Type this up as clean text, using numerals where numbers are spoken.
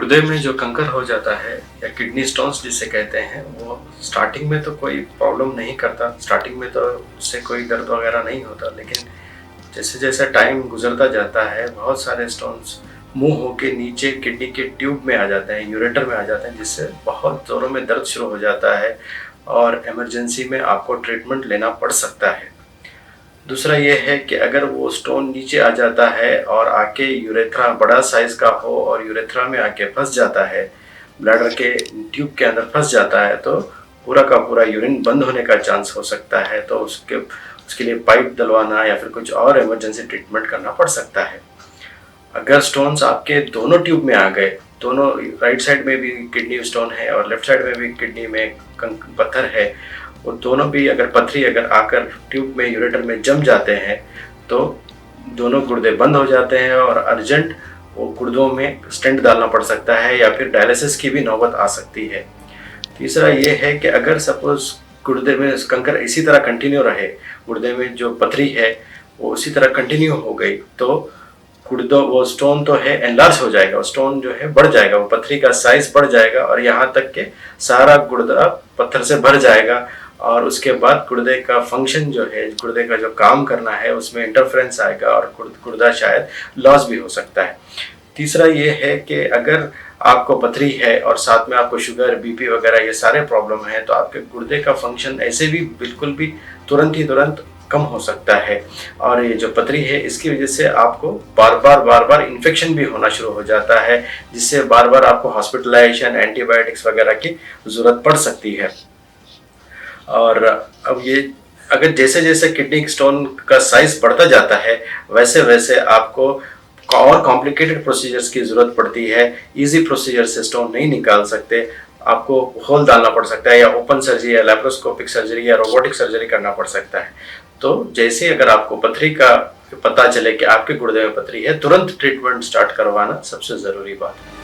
गुर्दे में जो कंकर हो जाता है या किडनी स्टोन्स जिसे कहते हैं, वो स्टार्टिंग में तो कोई प्रॉब्लम नहीं करता। स्टार्टिंग में तो उससे कोई दर्द वगैरह नहीं होता, लेकिन जैसे जैसे टाइम गुजरता जाता है बहुत सारे स्टोन्स मुंह होके नीचे किडनी के ट्यूब में आ जाते हैं, यूरेटर में आ जाते हैं, जिससे बहुत ज़ोरों में दर्द शुरू हो जाता है और इमरजेंसी में आपको ट्रीटमेंट लेना पड़ सकता है। दूसरा ये है कि अगर वो स्टोन नीचे आ जाता है और आके यूरेथ्रा बड़ा साइज़ का हो और यूरेथ्रा में आके फंस जाता है, ब्लैडर के ट्यूब के अंदर फंस जाता है, तो पूरा का पूरा यूरिन बंद होने का चांस हो सकता है। तो उसके लिए पाइप डलवाना या फिर कुछ और इमरजेंसी ट्रीटमेंट करना पड़ सकता है। अगर स्टोन्स आपके दोनों ट्यूब में आ गए, दोनों राइट साइड में भी किडनी स्टोन है और लेफ्ट साइड में भी किडनी में पत्थर है, वो दोनों भी अगर पथरी अगर आकर ट्यूब में यूरेटर में जम जाते हैं तो दोनों गुर्दे बंद हो जाते हैं और अर्जेंट वो गुर्दों में स्टेंट डालना पड़ सकता है या फिर डायलिसिस की भी नौबत आ सकती है। तीसरा ये है कि अगर सपोज गुर्दे में कंकर इसी तरह कंटिन्यू रहे, गुर्दे में जो पथरी है वो उसी तरह कंटिन्यू हो गई, तो गुर्दों वो स्टोन तो है एनलार्ज हो जाएगा, वो स्टोन जो है बढ़ जाएगा, वो पथरी का साइज बढ़ जाएगा और यहाँ तक के सारा गुर्दा पत्थर से भर जाएगा और उसके बाद गुर्दे का फंक्शन जो है, गुर्दे का जो काम करना है उसमें इंटरफेरेंस आएगा और गुर्दा शायद लॉस भी हो सकता है। तीसरा ये है कि अगर आपको पथरी है और साथ में आपको शुगर, बीपी वगैरह ये सारे प्रॉब्लम है, तो आपके गुर्दे का फंक्शन ऐसे भी बिल्कुल भी तुरंत कम हो सकता है और ये जो पथरी है इसकी वजह से आपको बार बार इन्फेक्शन भी होना शुरू हो जाता है, जिससे बार बार आपको हॉस्पिटलाइजेशन, एंटीबायोटिक्स वगैरह की ज़रूरत पड़ सकती है। और अब ये अगर जैसे जैसे किडनी स्टोन का साइज बढ़ता जाता है वैसे वैसे आपको और कॉम्प्लिकेटेड प्रोसीजर्स की ज़रूरत पड़ती है। इजी प्रोसीजर से स्टोन नहीं निकाल सकते, आपको होल डालना पड़ सकता है या ओपन सर्जरी या लैप्रोस्कोपिक सर्जरी या रोबोटिक सर्जरी करना पड़ सकता है। तो जैसे अगर आपको पथरी का पता चले कि आपके गुर्दे में पथरी है, तुरंत ट्रीटमेंट स्टार्ट करवाना सबसे ज़रूरी बात है।